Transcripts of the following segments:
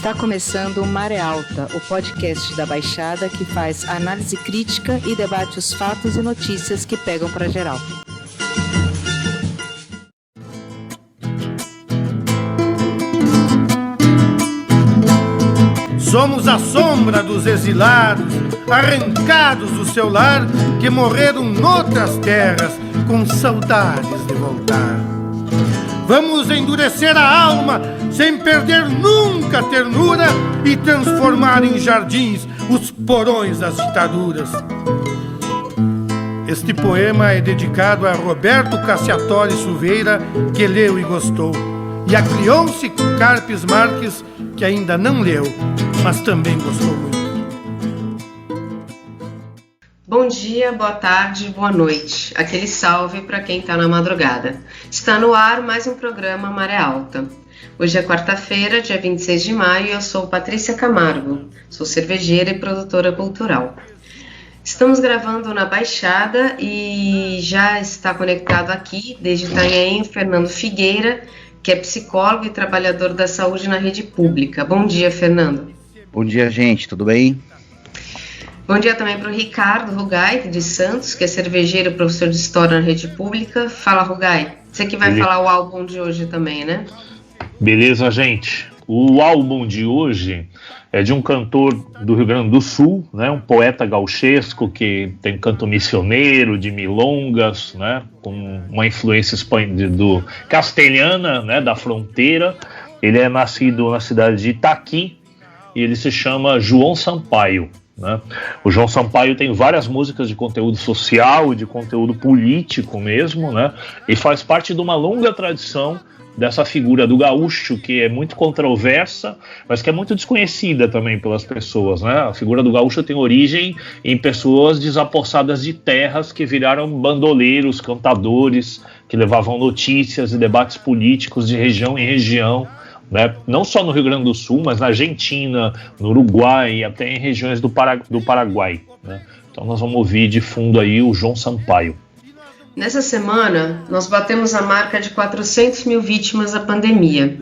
Está começando o Maré Alta, o podcast da Baixada que faz análise crítica e debate os fatos e notícias que pegam pra geral. Somos a sombra dos exilados, arrancados do seu lar, que morreram noutras terras, com saudades de voltar. Vamos endurecer a alma, sem perder nunca a ternura, e transformar em jardins os porões das ditaduras. Este poema é dedicado a Roberto Cassiatore Silveira, que leu e gostou, e a Cleonce Carpes Marques, que ainda não leu, mas também gostou muito. Bom dia, boa tarde, boa noite. Aquele salve para quem está na madrugada. Está no ar mais um programa Maré Alta. Hoje é quarta-feira, dia 26 de maio, e eu sou Patrícia Camargo, sou cervejeira e produtora cultural. Estamos gravando na Baixada e já está conectado aqui, desde Itanhaém, Fernando Figueira, que é psicólogo e trabalhador da saúde na rede pública. Bom dia, Fernando. Bom dia, gente, tudo bem? Bom dia também para o Ricardo Rugai, de Santos, que é cervejeiro e professor de História na rede pública. Fala, Rugai. Você que vai falar o álbum de hoje também, né? Beleza, gente. O álbum de hoje é de um cantor do Rio Grande do Sul, né, um poeta gauchesco que tem canto missioneiro, de milongas, né, com uma influência do castelhana, né, da fronteira. Ele é nascido na cidade de Itaqui e ele se chama João Sampaio. Né? O João Sampaio tem várias músicas de conteúdo social e de conteúdo político mesmo, né? E faz parte de uma longa tradição dessa figura do gaúcho, que é muito controversa, mas que é muito desconhecida também pelas pessoas, né? A figura do gaúcho tem origem em pessoas desapossadas de terras que viraram bandoleiros, cantadores, que levavam notícias e debates políticos de região em região, né? Não só no Rio Grande do Sul, mas na Argentina, no Uruguai e até em regiões do Paraguai, né? Então nós vamos ouvir de fundo aí o João Sampaio. Nessa semana, nós batemos a marca de 400 mil vítimas da pandemia.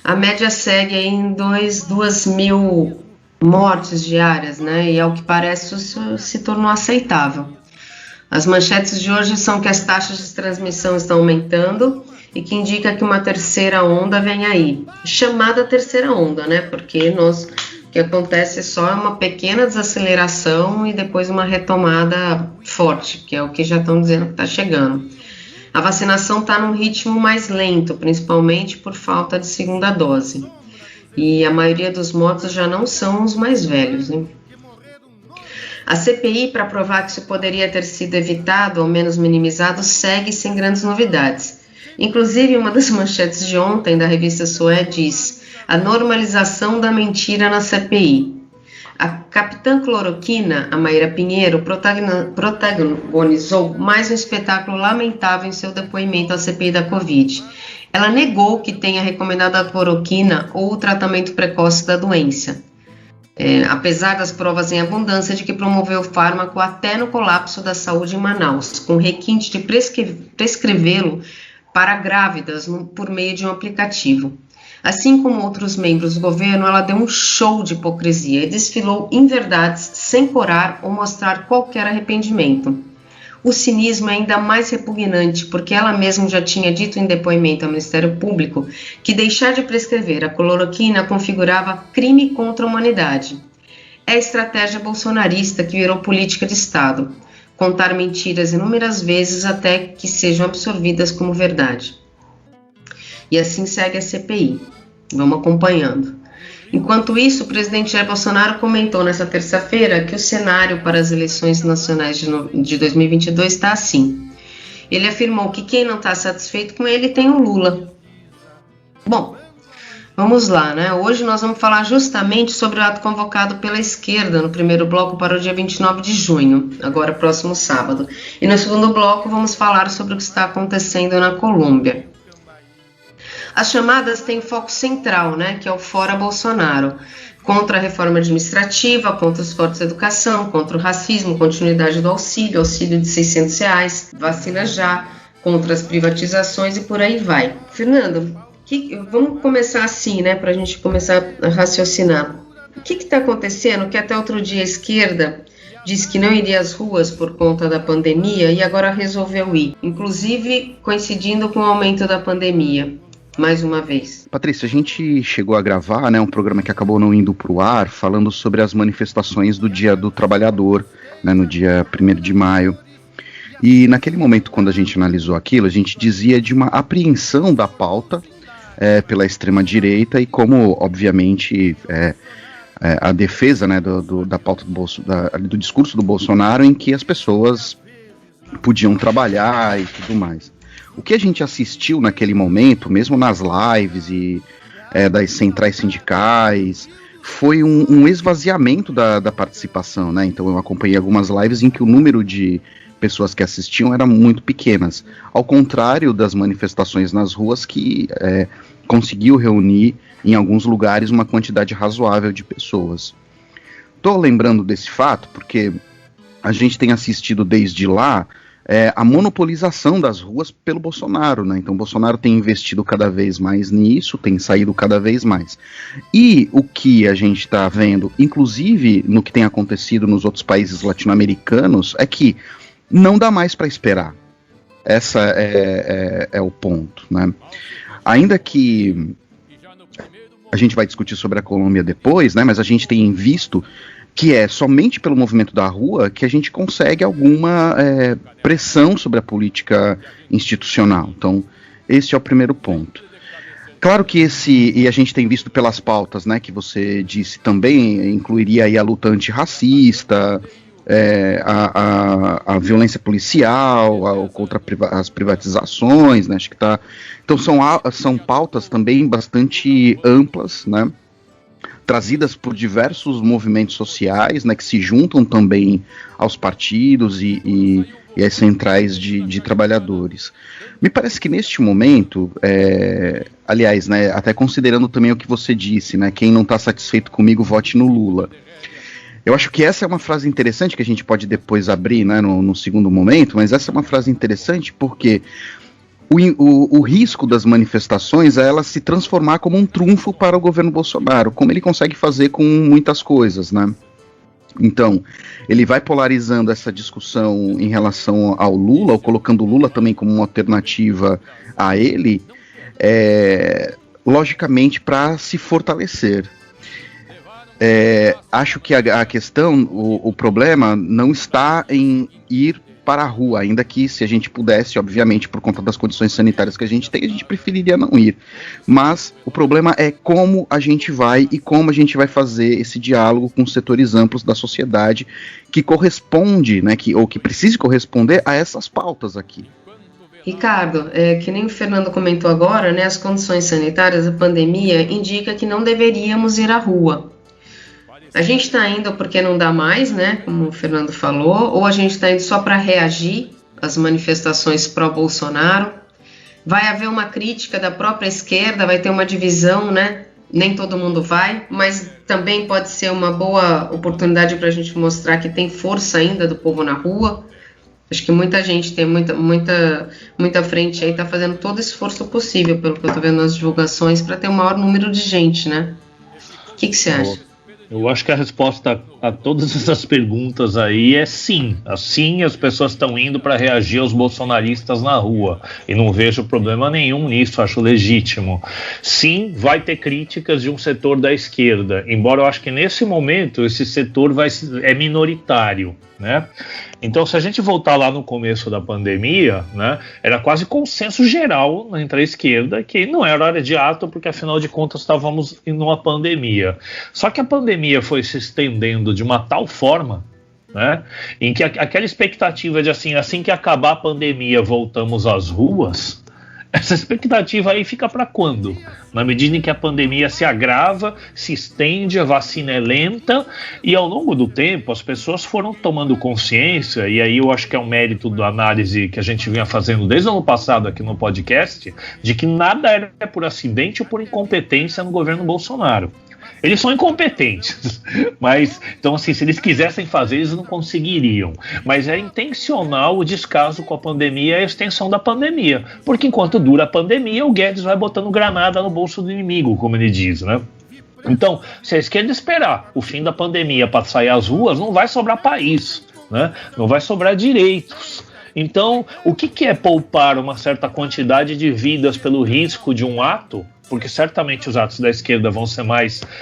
A média segue em 2 mil mortes diárias, né? E ao que parece isso se tornou aceitável. As manchetes de hoje são que as taxas de transmissão estão aumentando e que indica que uma terceira onda vem aí. Chamada terceira onda, né? Porque o que acontece é só uma pequena desaceleração e depois uma retomada forte, que é o que já estão dizendo que está chegando. A vacinação está num ritmo mais lento, principalmente por falta de segunda dose. E a maioria dos mortos já não são os mais velhos, hein? A CPI, para provar que isso poderia ter sido evitado ou menos minimizado, segue sem grandes novidades. Inclusive, uma das manchetes de ontem da revista Sué diz: a normalização da mentira na CPI. A capitã cloroquina, a Maíra Pinheiro, protagonizou mais um espetáculo lamentável em seu depoimento à CPI da Covid. Ela negou que tenha recomendado a cloroquina ou o tratamento precoce da doença, apesar das provas em abundância de que promoveu o fármaco até no colapso da saúde em Manaus, com requinte de prescrevê-lo para grávidas por meio de um aplicativo. Assim como outros membros do governo, ela deu um show de hipocrisia e desfilou inverdades sem corar ou mostrar qualquer arrependimento. O cinismo é ainda mais repugnante porque ela mesma já tinha dito em depoimento ao Ministério Público que deixar de prescrever a cloroquina configurava crime contra a humanidade. É a estratégia bolsonarista que virou política de Estado: contar mentiras inúmeras vezes até que sejam absorvidas como verdade. E assim segue a CPI. Vamos acompanhando. Enquanto isso, o presidente Jair Bolsonaro comentou nesta terça-feira que o cenário para as eleições nacionais de 2022 está assim. Ele afirmou que quem não está satisfeito com ele tem o Lula. Bom, vamos lá, né? Hoje nós vamos falar justamente sobre o ato convocado pela esquerda no primeiro bloco para o dia 29 de junho, agora próximo sábado. E no segundo bloco vamos falar sobre o que está acontecendo na Colômbia. As chamadas têm foco central, né, que é o Fora Bolsonaro, contra a reforma administrativa, contra os cortes de educação, contra o racismo, continuidade do auxílio de R$600, vacina já, contra as privatizações e por aí vai. Fernando, o Vamos começar assim, né, para a gente começar a raciocinar. O que está acontecendo que até outro dia a esquerda disse que não iria às ruas por conta da pandemia e agora resolveu ir, inclusive coincidindo com o aumento da pandemia, mais uma vez. Patrícia, a gente chegou a gravar, né, um programa que acabou não indo para o ar, falando sobre as manifestações do Dia do Trabalhador, né, no dia 1º de maio. E naquele momento, quando a gente analisou aquilo, a gente dizia de uma apreensão da pauta pela extrema-direita e como, obviamente, a defesa, né, da pauta do discurso do Bolsonaro, em que as pessoas podiam trabalhar e tudo mais. O que a gente assistiu naquele momento, mesmo nas lives e das centrais sindicais, foi um esvaziamento da participação, né? Então eu acompanhei algumas lives em que o número de pessoas que assistiam eram muito pequenas, ao contrário das manifestações nas ruas que conseguiu reunir em alguns lugares uma quantidade razoável de pessoas. Estou lembrando desse fato porque a gente tem assistido desde lá a monopolização das ruas pelo Bolsonaro, né? Então o Bolsonaro tem investido cada vez mais nisso, tem saído cada vez mais. E o que a gente está vendo, inclusive no que tem acontecido nos outros países latino-americanos, é que não dá mais para esperar. Essa é o ponto, né? Ainda que a gente vai discutir sobre a Colômbia depois, né? Mas a gente tem visto que é somente pelo movimento da rua que a gente consegue alguma pressão sobre a política institucional. Então, esse é o primeiro ponto. Claro que e a gente tem visto pelas pautas, né, que você disse também, incluiria aí a luta antirracista, a violência policial, contra as privatizações, né, acho que tá. Então são pautas também bastante amplas, né, trazidas por diversos movimentos sociais, né, que se juntam também aos partidos e às centrais de trabalhadores. Me parece que neste momento, aliás, né, até considerando também o que você disse, né, quem não está satisfeito comigo, vote no Lula. Eu acho que essa é uma frase interessante que a gente pode depois abrir, né, no segundo momento, mas essa é uma frase interessante porque o risco das manifestações é ela se transformar como um trunfo para o governo Bolsonaro, como ele consegue fazer com muitas coisas, né? Então, ele vai polarizando essa discussão em relação ao Lula, ou colocando o Lula também como uma alternativa a ele, logicamente para se fortalecer. Acho que a questão, o problema não está em ir para a rua, ainda que se a gente pudesse, obviamente, por conta das condições sanitárias que a gente tem, a gente preferiria não ir. Mas o problema é como a gente vai e como a gente vai fazer esse diálogo com setores amplos da sociedade que corresponde, né, ou que precise corresponder a essas pautas aqui. Ricardo, que nem o Fernando comentou agora, né, as condições sanitárias da pandemia indicam que não deveríamos ir à rua. A gente está indo porque não dá mais, né, como o Fernando falou, ou a gente está indo só para reagir às manifestações pró-Bolsonaro. Vai haver uma crítica da própria esquerda, vai ter uma divisão, né, nem todo mundo vai, mas também pode ser uma boa oportunidade para a gente mostrar que tem força ainda do povo na rua. Acho que muita gente tem muita frente aí, está fazendo todo o esforço possível, pelo que eu estou vendo nas divulgações, para ter um maior número de gente, né? O que você acha? Eu acho que a resposta a todas essas perguntas aí é sim. Assim, as pessoas estão indo para reagir aos bolsonaristas na rua. E não vejo problema nenhum nisso, acho legítimo. Sim, vai ter críticas de um setor da esquerda, embora eu acho que nesse momento esse setor é minoritário, né? Então, se a gente voltar lá no começo da pandemia, né, era quase consenso geral entre a esquerda que não era hora de ato, porque afinal de contas estávamos em uma pandemia. Só que a pandemia foi se estendendo de uma tal forma, né, em que aquela expectativa de assim que acabar a pandemia voltamos às ruas, essa expectativa aí fica para quando? Na medida em que a pandemia se agrava, se estende, a vacina é lenta e ao longo do tempo as pessoas foram tomando consciência, e aí eu acho que é um mérito da análise que a gente vinha fazendo desde o ano passado aqui no podcast, de que nada era por acidente ou por incompetência no governo Bolsonaro. Eles são incompetentes, mas, então assim, se eles quisessem fazer, eles não conseguiriam. Mas é intencional o descaso com a pandemia e a extensão da pandemia, porque enquanto dura a pandemia, o Guedes vai botando granada no bolso do inimigo, como ele diz, né? Então, se a esquerda esperar o fim da pandemia para sair às ruas, não vai sobrar país, né? Não vai sobrar direitos. Então, o que é poupar uma certa quantidade de vidas pelo risco de um ato? Porque certamente os atos da esquerda vão ser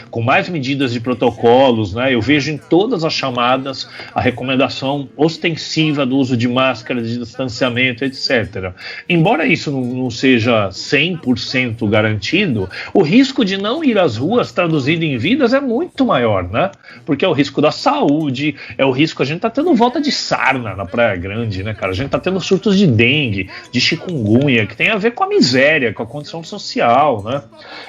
com mais medidas de protocolos, né? Eu vejo em todas as chamadas a recomendação ostensiva do uso de máscara, de distanciamento, etc. Embora isso não seja 100% garantido, o risco de não ir às ruas traduzido em vidas é muito maior, né? Porque é o risco da saúde, é o risco, a gente tá tendo volta de sarna na Praia Grande, né, cara? A gente tá tendo surtos de dengue, de chikungunya, que tem a ver com a miséria, com a condição social, né?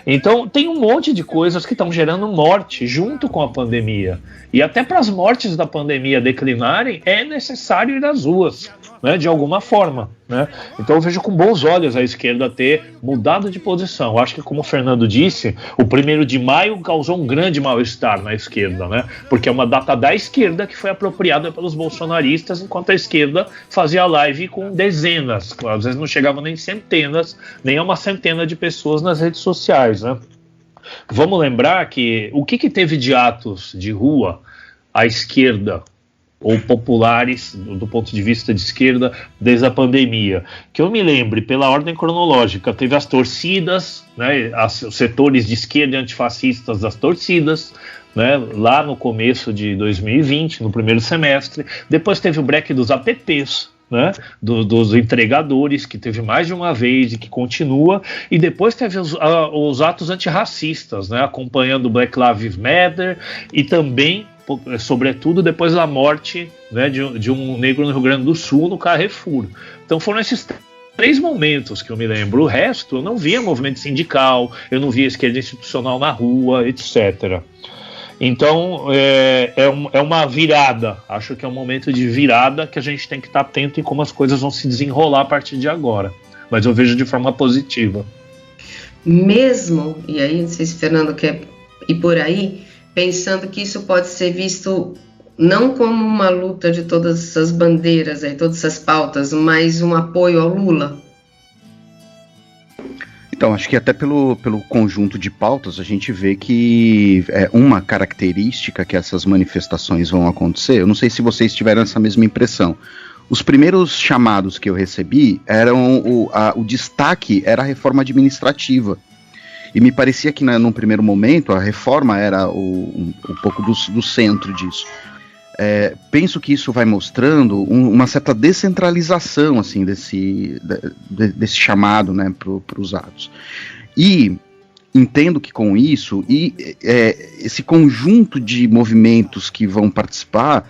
Então tem um monte de coisas que estão gerando morte junto com a pandemia, e até para as mortes da pandemia declinarem é necessário ir às ruas, né, de alguma forma, né? Então eu vejo com bons olhos a esquerda ter mudado de posição. Eu acho que, como o Fernando disse, o 1º de maio causou um grande mal-estar na esquerda, né? Porque é uma data da esquerda que foi apropriada pelos bolsonaristas, enquanto a esquerda fazia live com dezenas, às vezes não chegava nem centenas, nem a uma centena de pessoas nas redes sociais, né? Vamos lembrar que o que teve de atos de rua à esquerda ou populares, do ponto de vista de esquerda, desde a pandemia? Que eu me lembre, pela ordem cronológica, teve as torcidas, né, os setores de esquerda e antifascistas das torcidas, né, lá no começo de 2020, no primeiro semestre. Depois teve o break dos APPs, né, dos entregadores, que teve mais de uma vez e que continua, e depois teve os atos antirracistas, né, acompanhando o Black Lives Matter, e também, sobretudo, depois da morte, né, de um negro no Rio Grande do Sul, no Carrefour. Então foram esses 3 momentos que eu me lembro. O resto, eu não via movimento sindical, eu não via esquerda institucional na rua, etc. Então é uma virada, acho que é um momento de virada que a gente tem que estar atento em como as coisas vão se desenrolar a partir de agora, mas eu vejo de forma positiva. Mesmo, e aí não sei se o Fernando quer ir por aí, pensando que isso pode ser visto não como uma luta de todas essas bandeiras, aí, todas essas pautas, mas um apoio ao Lula? Então, acho que até pelo conjunto de pautas a gente vê que é uma característica que essas manifestações vão acontecer. Eu não sei se vocês tiveram essa mesma impressão. Os primeiros chamados que eu recebi eram o destaque era a reforma administrativa. E me parecia que num primeiro momento a reforma era um pouco do centro disso. Penso que isso vai mostrando uma certa descentralização assim, desse chamado, né, para os atos. E entendo que com isso, esse conjunto de movimentos que vão participar,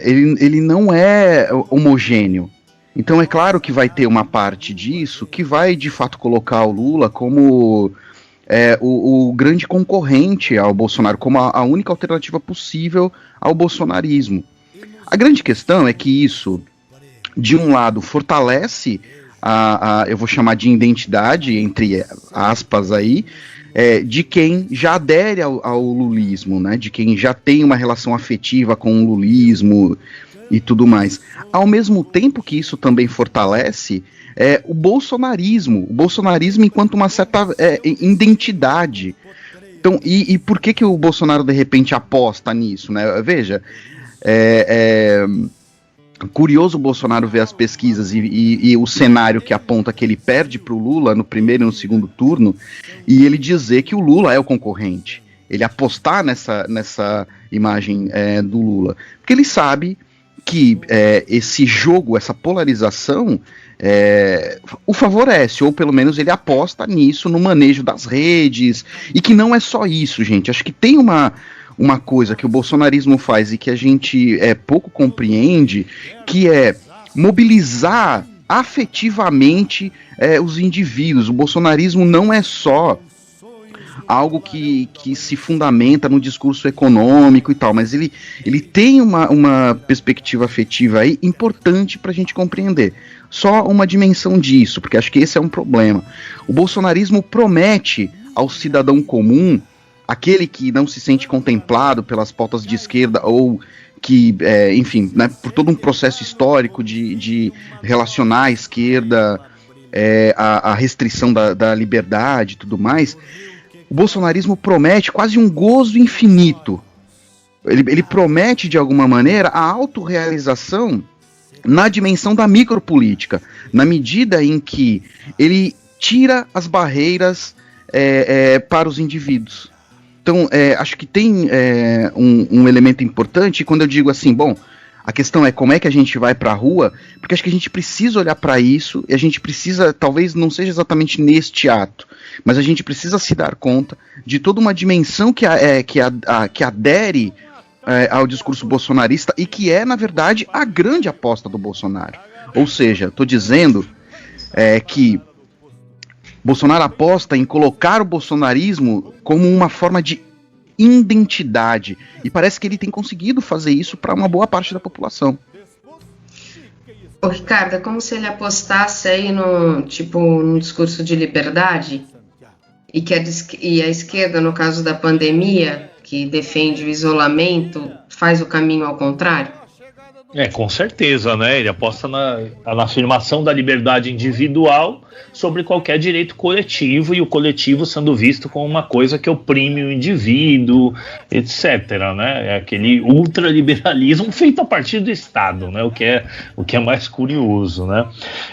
ele não é homogêneo. Então é claro que vai ter uma parte disso que vai de fato colocar o Lula como o grande concorrente ao Bolsonaro, como a única alternativa possível ao bolsonarismo. A grande questão é que isso, de um lado, fortalece eu vou chamar de identidade, entre aspas aí, de quem já adere ao lulismo, né, de quem já tem uma relação afetiva com o lulismo e tudo mais. Ao mesmo tempo que isso também fortalece o bolsonarismo enquanto uma certa identidade. Então, e por que o Bolsonaro de repente aposta nisso, né? Veja, curioso o Bolsonaro ver as pesquisas e o cenário que aponta que ele perde para o Lula no primeiro e no segundo turno, e ele dizer que o Lula é o concorrente, ele apostar nessa imagem do Lula, porque ele sabe que esse jogo, essa polarização o favorece, ou pelo menos ele aposta nisso, no manejo das redes, e que não é só isso, gente. Acho que tem uma coisa que o bolsonarismo faz e que a gente pouco compreende, que é mobilizar afetivamente os indivíduos. O bolsonarismo não é só algo que se fundamenta no discurso econômico e tal, mas ele tem uma perspectiva afetiva aí importante para a gente compreender. Só uma dimensão disso, porque acho que esse é um problema. O bolsonarismo promete ao cidadão comum aquele que não se sente contemplado pelas pautas de esquerda ou que, enfim, né, por todo um processo histórico de relacionar a esquerda, a restrição da liberdade e tudo mais, o bolsonarismo promete quase um gozo infinito. Ele promete, de alguma maneira, a autorrealização na dimensão da micropolítica, na medida em que ele tira as barreiras para os indivíduos. Então, acho que tem um elemento importante, quando eu digo assim, bom, a questão é como é que a gente vai para a rua, porque acho que a gente precisa olhar para isso, e a gente precisa, talvez não seja exatamente neste ato, mas a gente precisa se dar conta de toda uma dimensão que adere ao discurso bolsonarista e que é, na verdade, a grande aposta do Bolsonaro. Ou seja, estou dizendo que Bolsonaro aposta em colocar o bolsonarismo como uma forma de identidade, e parece que ele tem conseguido fazer isso para uma boa parte da população. Ô, Ricardo, é como se ele apostasse aí no discurso de liberdade e a esquerda, no caso da pandemia, que defende o isolamento, faz o caminho ao contrário? Com certeza, né? Ele aposta na afirmação da liberdade individual sobre qualquer direito coletivo, e o coletivo sendo visto como uma coisa que oprime o indivíduo, etc., né? É aquele ultraliberalismo feito a partir do Estado, né? O que é mais curioso, né?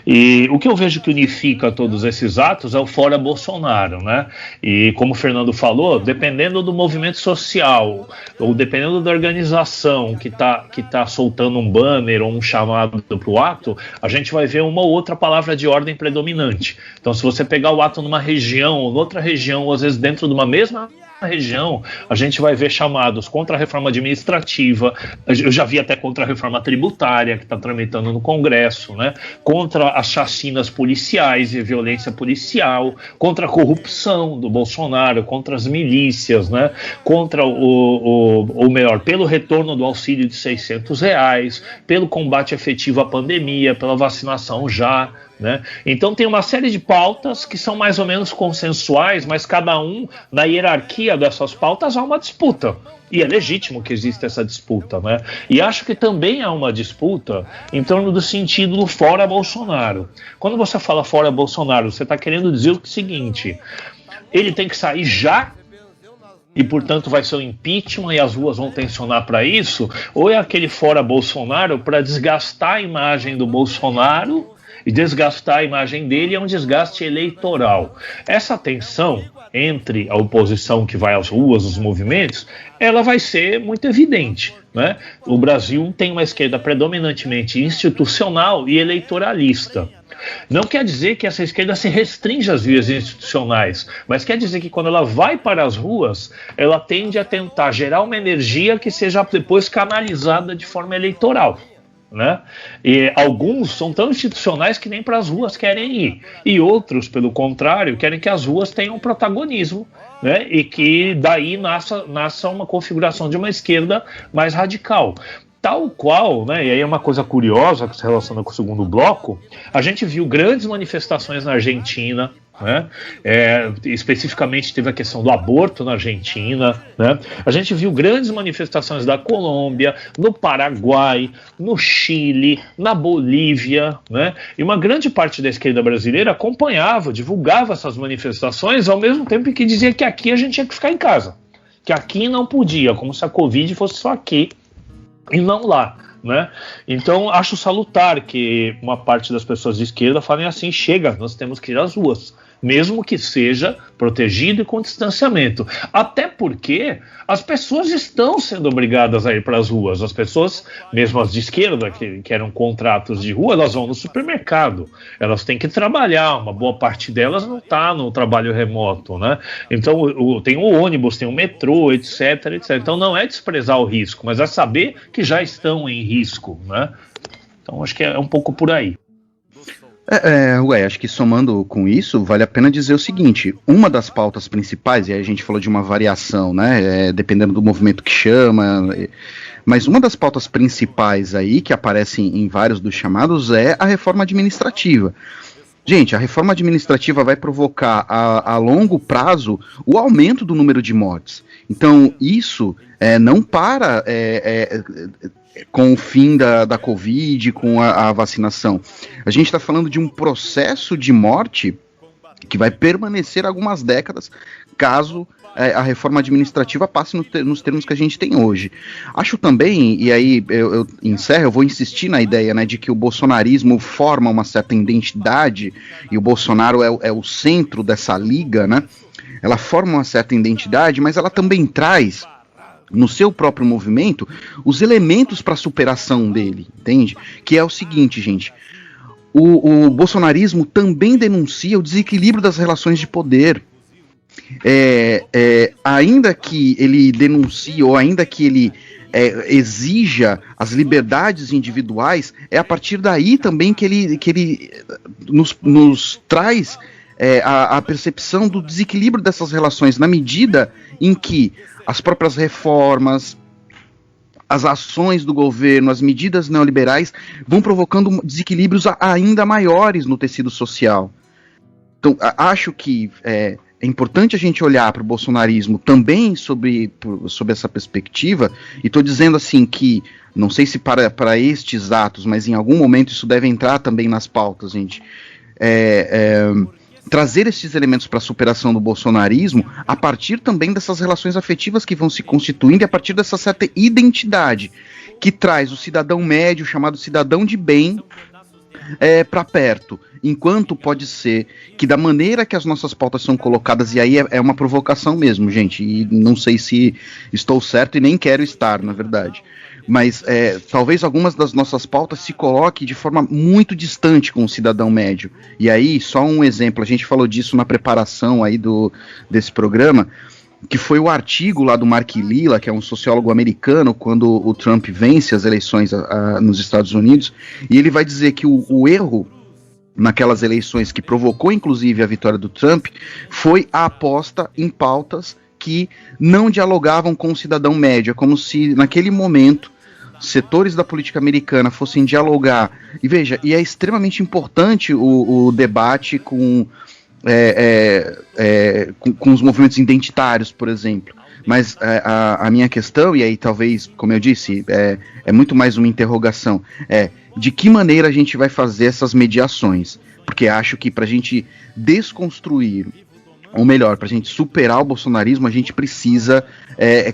E o que eu vejo que unifica todos esses atos é o Fora Bolsonaro, né? E como o Fernando falou, dependendo do movimento social, ou dependendo da organização que tá soltando um banner ou um chamado para o ato, a gente vai ver uma ou outra palavra de ordem predominante. Então, se você pegar o ato numa região ou noutra região, ou às vezes dentro de uma mesma região, a gente vai ver chamados contra a reforma administrativa, eu já vi até contra a reforma tributária que está tramitando no Congresso, né? Contra as chacinas policiais e violência policial, contra a corrupção do Bolsonaro, contra as milícias, né? Contra ou melhor, pelo retorno do auxílio de R$600, pelo combate efetivo à pandemia, pela vacinação já, né? Então tem uma série de pautas que são mais ou menos consensuais, mas cada um, na hierarquia dessas pautas, há uma disputa. E é legítimo que exista essa disputa, né? E acho que também há uma disputa em torno do sentido do fora Bolsonaro. Quando você fala fora Bolsonaro, você está querendo dizer o seguinte: ele tem que sair já, e portanto vai ser o impeachment e as ruas vão tensionar para isso? Ou é aquele fora Bolsonaro para desgastar a imagem do Bolsonaro, e desgastar a imagem dele é um desgaste eleitoral? Essa tensão entre a oposição que vai às ruas, os movimentos, ela vai ser muito evidente, né? O Brasil tem uma esquerda predominantemente institucional e eleitoralista. Não quer dizer que essa esquerda se restringe às vias institucionais, mas quer dizer que quando ela vai para as ruas, ela tende a tentar gerar uma energia que seja depois canalizada de forma eleitoral, né? E alguns são tão institucionais que nem para as ruas querem ir, e outros, pelo contrário, querem que as ruas tenham protagonismo, né? E que daí nasça uma configuração de uma esquerda mais radical. Tal qual, né, e aí é uma coisa curiosa que se relaciona com o segundo bloco, a gente viu grandes manifestações na Argentina, né? Especificamente teve a questão do aborto na Argentina, né? A gente viu grandes manifestações da Colômbia, no Paraguai, no Chile, na Bolívia, né? E uma grande parte da esquerda brasileira acompanhava, divulgava essas manifestações, ao mesmo tempo que dizia que aqui a gente tinha que ficar em casa, que aqui não podia, como se a Covid fosse só aqui e não lá, né? Então acho salutar que uma parte das pessoas de esquerda falem assim: chega, nós temos que ir às ruas, mesmo que seja protegido e com distanciamento. Até porque as pessoas estão sendo obrigadas a ir para as ruas. As pessoas, mesmo as de esquerda, que eram contratos de rua, elas vão no supermercado. Elas têm que trabalhar. Uma boa parte delas não está no trabalho remoto, né? Então tem o ônibus, tem o metrô, etc, etc. Então não é desprezar o risco, mas é saber que já estão em risco, né? Então acho que é um pouco por aí. Acho que somando com isso, vale a pena dizer o seguinte: uma das pautas principais, e aí a gente falou de uma variação, né, dependendo do movimento que chama, mas uma das pautas principais aí, que aparecem em vários dos chamados, é a reforma administrativa. Gente, a reforma administrativa vai provocar a longo prazo o aumento do número de mortes. Então, isso não para com o fim da Covid, com a vacinação. A gente está falando de um processo de morte que vai permanecer algumas décadas, caso a reforma administrativa passe nos termos que a gente tem hoje. Acho também, e aí eu encerro, eu vou insistir na ideia, né, de que o bolsonarismo forma uma certa identidade, e o Bolsonaro é o centro dessa liga, né? Ela forma uma certa identidade, mas ela também traz no seu próprio movimento os elementos para a superação dele, entende? Que é o seguinte, gente, o bolsonarismo também denuncia o desequilíbrio das relações de poder. Ainda que ele denuncie, ou ainda que ele exija as liberdades individuais, é a partir daí também que ele nos traz a percepção do desequilíbrio dessas relações, na medida em que as próprias reformas, as ações do governo, as medidas neoliberais vão provocando desequilíbrios ainda maiores no tecido social. Então, acho que é importante a gente olhar para o bolsonarismo também sob essa perspectiva, e estou dizendo assim que, não sei se para estes atos, mas em algum momento isso deve entrar também nas pautas, gente, trazer esses elementos para a superação do bolsonarismo a partir também dessas relações afetivas que vão se constituindo, e a partir dessa certa identidade que traz o cidadão médio, chamado cidadão de bem, para perto, enquanto pode ser que da maneira que as nossas pautas são colocadas, e aí é uma provocação mesmo, gente, e não sei se estou certo e nem quero estar, na verdade, mas talvez algumas das nossas pautas se coloquem de forma muito distante com o cidadão médio. E aí, só um exemplo, a gente falou disso na preparação aí desse programa, que foi o artigo lá do Mark Lilla, que é um sociólogo americano, quando o Trump vence as eleições nos Estados Unidos, e ele vai dizer que o erro naquelas eleições que provocou inclusive a vitória do Trump foi a aposta em pautas que não dialogavam com o cidadão médio. É como se naquele momento setores da política americana fossem dialogar, e veja, e é extremamente importante o debate com os movimentos identitários, por exemplo, mas a minha questão, e aí talvez, como eu disse, é muito mais uma interrogação, de que maneira a gente vai fazer essas mediações, porque acho que para a gente desconstruir, ou melhor, para a gente superar o bolsonarismo, a gente precisa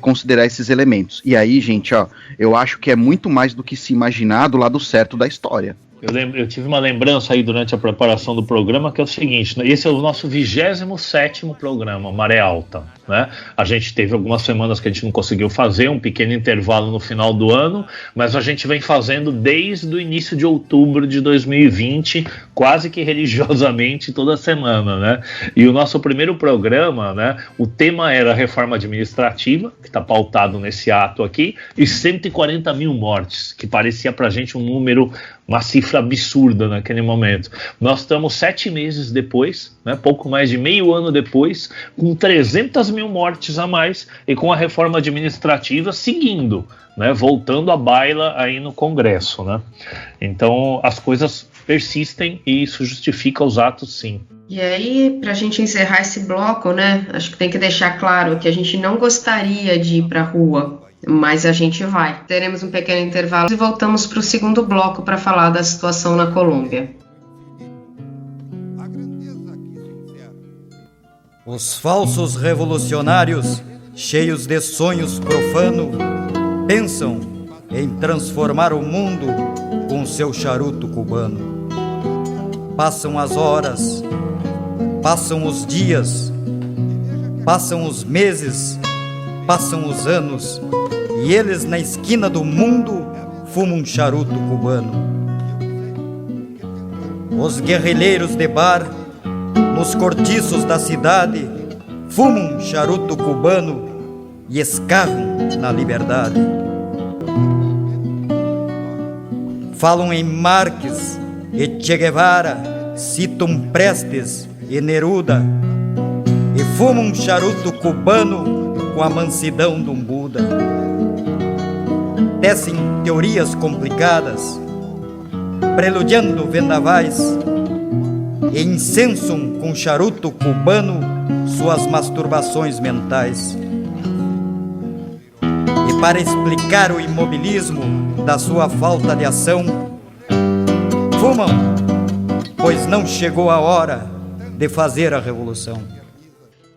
considerar esses elementos. E aí, gente, eu acho que é muito mais do que se imaginar do lado certo da história. Eu tive uma lembrança aí durante a preparação do programa, que é o seguinte, esse é o nosso 27º programa, Maré Alta, né? A gente teve algumas semanas que a gente não conseguiu fazer, um pequeno intervalo no final do ano, mas a gente vem fazendo desde o início de outubro de 2020, quase que religiosamente toda semana, né? E o nosso primeiro programa, né, o tema era a reforma administrativa, que está pautado nesse ato aqui, e 140 mil mortes, que parecia pra gente um número, uma cifra absurda naquele momento. Nós estamos 7 meses depois, né, pouco mais de meio ano depois, com 300 mil mortes a mais, e com a reforma administrativa seguindo, né, voltando à baila aí no Congresso, né? Então as coisas persistem e isso justifica os atos, sim. E aí, para a gente encerrar esse bloco, né, acho que tem que deixar claro que a gente não gostaria de ir para a rua, mas a gente vai. Teremos um pequeno intervalo e voltamos para o segundo bloco para falar da situação na Colômbia. Os falsos revolucionários, cheios de sonhos profanos, pensam em transformar o mundo com seu charuto cubano. Passam as horas, passam os dias, passam os meses, passam os anos, e eles na esquina do mundo fumam um charuto cubano. Os guerrilheiros de bar, nos cortiços da cidade, fumam um charuto cubano e escarram na liberdade. Falam em Marques e Che Guevara, citam Prestes e Neruda, e fumam um charuto cubano com a mansidão de um Buda. Tecem teorias complicadas, preludiando vendavais, e incensam com charuto cubano suas masturbações mentais. E para explicar o imobilismo da sua falta de ação, fumam, pois não chegou a hora de fazer a revolução.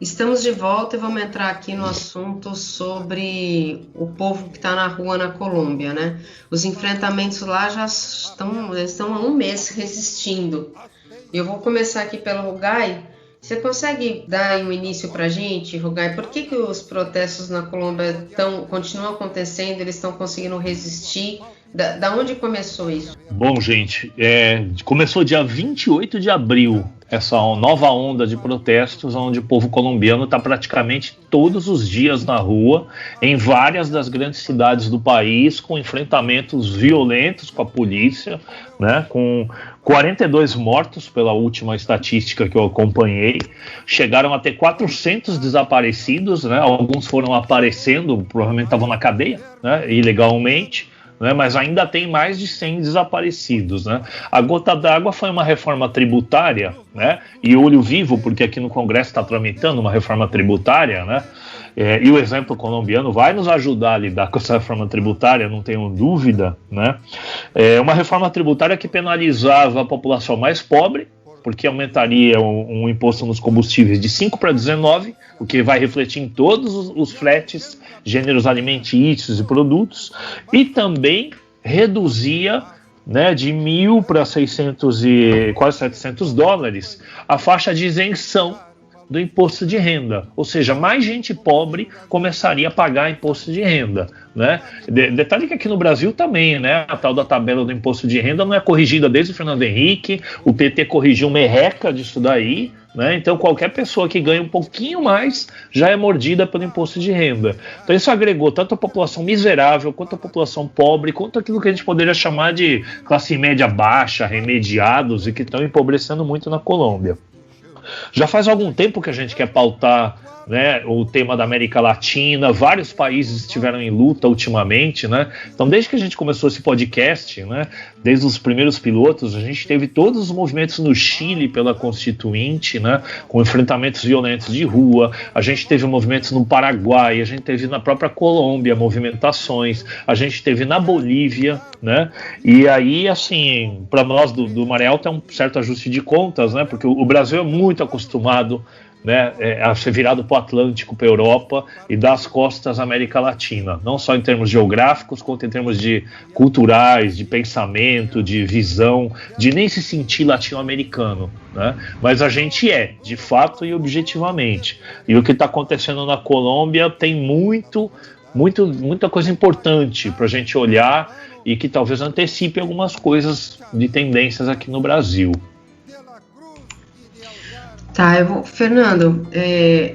Estamos de volta e vamos entrar aqui no assunto sobre o povo que está na rua na Colômbia, né? Os enfrentamentos lá já estão há um mês resistindo. Eu vou começar aqui pelo Rugai. Você consegue dar um início para a gente, Rugai? Por que os protestos na Colômbia continuam acontecendo, eles estão conseguindo resistir? Da onde começou isso? Bom, gente, começou dia 28 de abril, essa nova onda de protestos, onde o povo colombiano está praticamente todos os dias na rua, em várias das grandes cidades do país, com enfrentamentos violentos com a polícia, né, com 42 mortos pela última estatística que eu acompanhei. Chegaram a ter 400 desaparecidos, né, alguns foram aparecendo, provavelmente estavam na cadeia, né, ilegalmente. Né, mas ainda tem mais de 100 desaparecidos. Né? A gota d'água foi uma reforma tributária, né, e olho vivo, porque aqui no Congresso está tramitando uma reforma tributária, né, e o exemplo colombiano vai nos ajudar a lidar com essa reforma tributária, não tenho dúvida. Né? Uma reforma tributária que penalizava a população mais pobre, porque aumentaria um imposto nos combustíveis de 5 para 19, o que vai refletir em todos os fretes, gêneros alimentícios e produtos, e também reduzia, né, de 1.000 para 600 e quase 700 dólares a faixa de isenção do imposto de renda, ou seja, mais gente pobre começaria a pagar imposto de renda, né? Detalhe que aqui no Brasil também, né, a tal da tabela do imposto de renda não é corrigida desde o Fernando Henrique, o PT corrigiu merreca disso daí, né? Então qualquer pessoa que ganha um pouquinho mais já é mordida pelo imposto de renda. Então isso agregou tanto a população miserável, quanto a população pobre, quanto aquilo que a gente poderia chamar de classe média baixa, remediados, e que estão empobrecendo muito na Colômbia. Já faz algum tempo que a gente quer pautar, né, o tema da América Latina, vários países estiveram em luta ultimamente, né? Então desde que a gente começou esse podcast, né, desde os primeiros pilotos, a gente teve todos os movimentos no Chile pela Constituinte, né, com enfrentamentos violentos de rua, a gente teve movimentos no Paraguai, a gente teve na própria Colômbia movimentações, a gente teve na Bolívia, né? E aí, assim, para nós do Maré Alta é um certo ajuste de contas, né, porque o Brasil é muito acostumado, né, a ser virado para o Atlântico, para a Europa, e das costas à América Latina, não só em termos geográficos, quanto em termos de culturais, de pensamento, de visão, de nem se sentir latino-americano, né? Mas a gente de fato e objetivamente. E o que está acontecendo na Colômbia tem muita coisa importante para a gente olhar e que talvez antecipe algumas coisas de tendências aqui no Brasil. Tá, Fernando,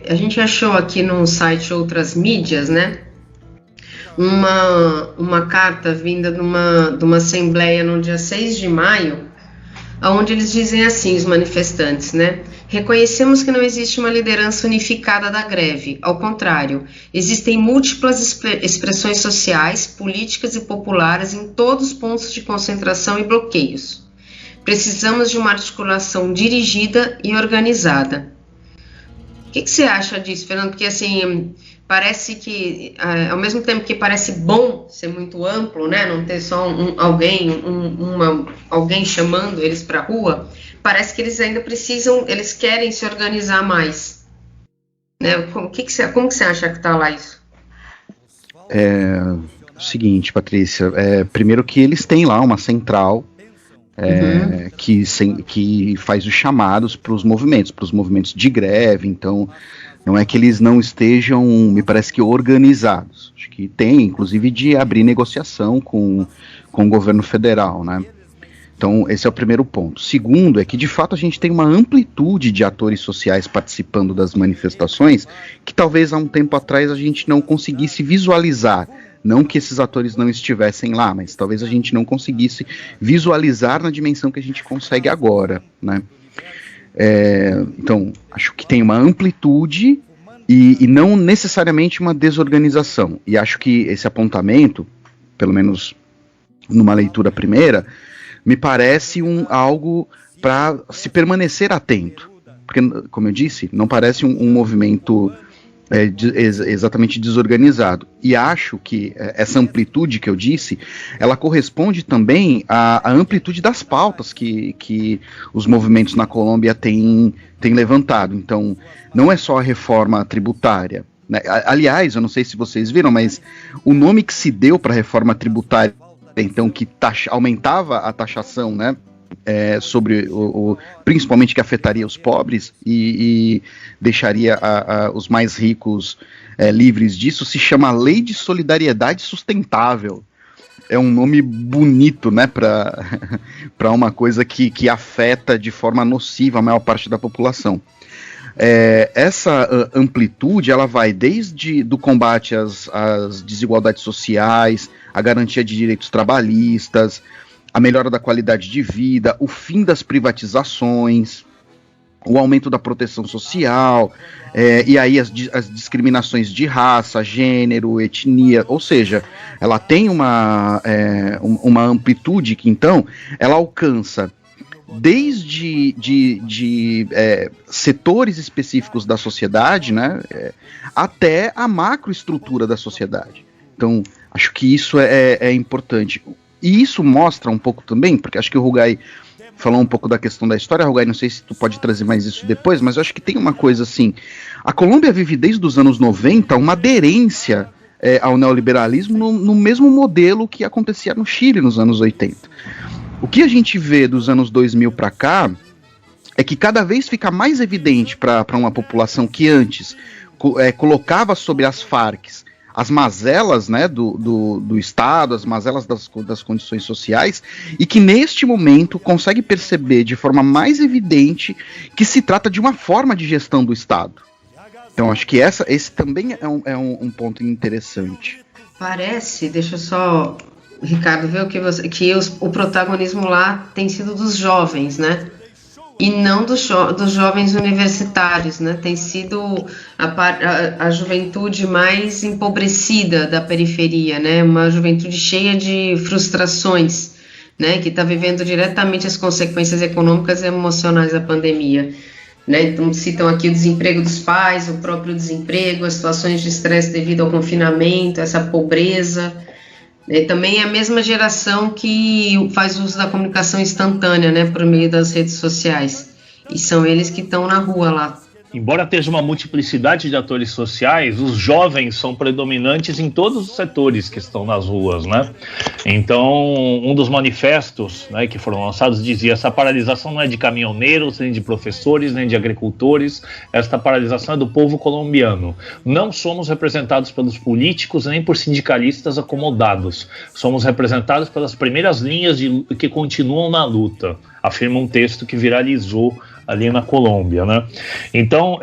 a gente achou aqui no site Outras Mídias, né, uma carta vinda de uma assembleia no dia 6 de maio, onde eles dizem assim, os manifestantes, né, reconhecemos que não existe uma liderança unificada da greve, ao contrário, existem múltiplas expressões sociais, políticas e populares em todos os pontos de concentração e bloqueios. Precisamos de uma articulação dirigida e organizada. O que você acha disso, Fernando? Porque, assim, parece que, ao mesmo tempo que parece bom ser muito amplo, né, não ter só alguém chamando eles para a rua, parece que eles ainda eles querem se organizar mais. Né? Como que você acha que está lá isso? Seguinte, Patrícia, primeiro que eles têm lá uma central, que faz os chamados para os movimentos de greve. Então não é que eles não estejam, me parece que organizados, acho que tem inclusive de abrir negociação com o governo federal, né? Então esse é o primeiro ponto. Segundo é que de fato a gente tem uma amplitude de atores sociais participando das manifestações que talvez há um tempo atrás a gente não conseguisse visualizar. Não que esses atores não estivessem lá, mas talvez a gente não conseguisse visualizar na dimensão que a gente consegue agora, né? Então, acho que tem uma amplitude e não necessariamente uma desorganização. E acho que esse apontamento, pelo menos numa leitura primeira, me parece algo para se permanecer atento. Porque, como eu disse, não parece um movimento exatamente desorganizado. E acho que essa amplitude que eu disse, ela corresponde também à amplitude das pautas que os movimentos na Colômbia têm levantado. Então, não é só a reforma tributária, né? Aliás, eu não sei se vocês viram, mas o nome que se deu para a reforma tributária, então, que aumentava a taxação, né, sobre principalmente que afetaria os pobres e deixaria os mais ricos livres disso, se chama Lei de Solidariedade Sustentável. É um nome bonito, né, para uma coisa que afeta de forma nociva a maior parte da população. Essa amplitude, ela vai desde do combate às desigualdades sociais, a garantia de direitos trabalhistas, a melhora da qualidade de vida, o fim das privatizações, o aumento da proteção social, e aí as discriminações de raça, gênero, etnia, ou seja, ela tem uma amplitude que, então, ela alcança desde setores específicos da sociedade, né, até a macroestrutura da sociedade. Então, acho que isso é importante. E isso mostra um pouco também, porque acho que o Rugai falou um pouco da questão da história. Rugai, não sei se tu pode trazer mais isso depois, mas eu acho que tem uma coisa assim, a Colômbia vive desde os anos 90 uma aderência ao neoliberalismo no mesmo modelo que acontecia no Chile nos anos 80. O que a gente vê dos anos 2000 para cá é que cada vez fica mais evidente para uma população que antes colocava sobre as Farc as mazelas, né, do Estado, as mazelas das condições sociais, e que neste momento consegue perceber de forma mais evidente que se trata de uma forma de gestão do Estado. Então acho que esse também é um ponto interessante. Parece, deixa eu só, Ricardo, ver o protagonismo lá tem sido dos jovens, né? E não dos jovens universitários, né? Tem sido a juventude mais empobrecida da periferia, né? Uma juventude cheia de frustrações, né? Que está vivendo diretamente as consequências econômicas e emocionais da pandemia, né? Então citam aqui o desemprego dos pais, o próprio desemprego, as situações de estresse devido ao confinamento, essa pobreza. Também é a mesma geração que faz uso da comunicação instantânea, né, por meio das redes sociais. E são eles que estão na rua lá. Embora esteja uma multiplicidade de atores sociais, os jovens são predominantes em todos os setores que estão nas ruas, né? Então, um dos manifestos, né, que foram lançados dizia: essa paralisação não é de caminhoneiros, nem de professores, nem de agricultores, esta paralisação é do povo colombiano. Não somos representados pelos políticos nem por sindicalistas acomodados. Somos representados pelas primeiras linhas que continuam na luta, afirma um texto que viralizou ali na Colômbia, né? Então,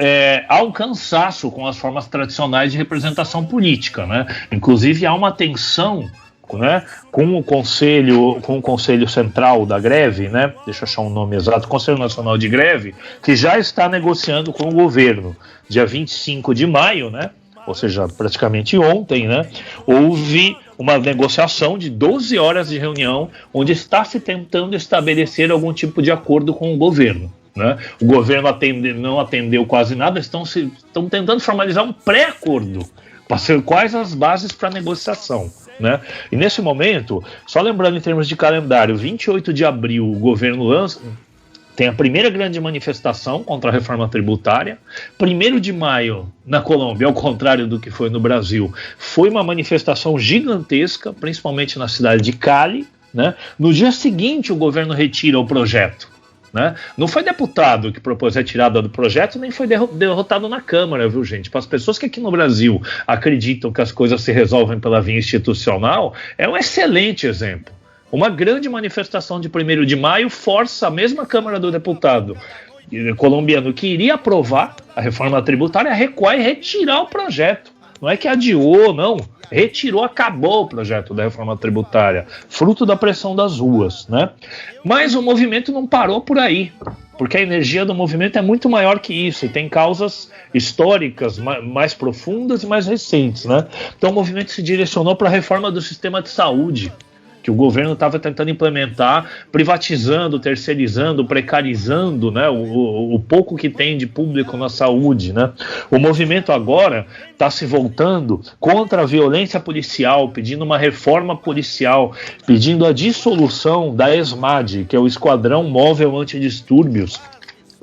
há um cansaço com as formas tradicionais de representação política, né? Inclusive, há uma tensão, né, com o Conselho Central da Greve, né? Deixa eu achar um nome exato, Conselho Nacional de Greve, que já está negociando com o governo. Dia 25 de maio, né? Ou seja, praticamente ontem, né? Houve uma negociação de 12 horas de reunião, onde está se tentando estabelecer algum tipo de acordo com o governo. Né? O governo não atendeu quase nada, estão tentando formalizar um pré-acordo para ser quais as bases para a negociação. Né? E nesse momento, só lembrando em termos de calendário, 28 de abril o governo tem a primeira grande manifestação contra a reforma tributária. 1º de maio, na Colômbia, ao contrário do que foi no Brasil, foi uma manifestação gigantesca, principalmente na cidade de Cali. Né? No dia seguinte, o governo retira o projeto. Né? Não foi deputado que propôs a retirada do projeto, nem foi derrotado na Câmara, viu, gente? Para as pessoas que aqui no Brasil acreditam que as coisas se resolvem pela via institucional, é um excelente exemplo. Uma grande manifestação de 1º de maio força a mesma Câmara do Deputado colombiano que iria aprovar a reforma tributária a recuar e retirar o projeto. Não é que adiou, não. Retirou, acabou o projeto da reforma tributária, fruto da pressão das ruas, né? Mas o movimento não parou por aí, porque a energia do movimento é muito maior que isso, e tem causas históricas mais profundas e mais recentes, né? Então o movimento se direcionou para a reforma do sistema de saúde, que o governo estava tentando implementar, privatizando, terceirizando, precarizando, né, o pouco que tem de público na saúde, né? O movimento agora está se voltando contra a violência policial, pedindo uma reforma policial, pedindo a dissolução da ESMAD, que é o Esquadrão Móvel Antidistúrbios,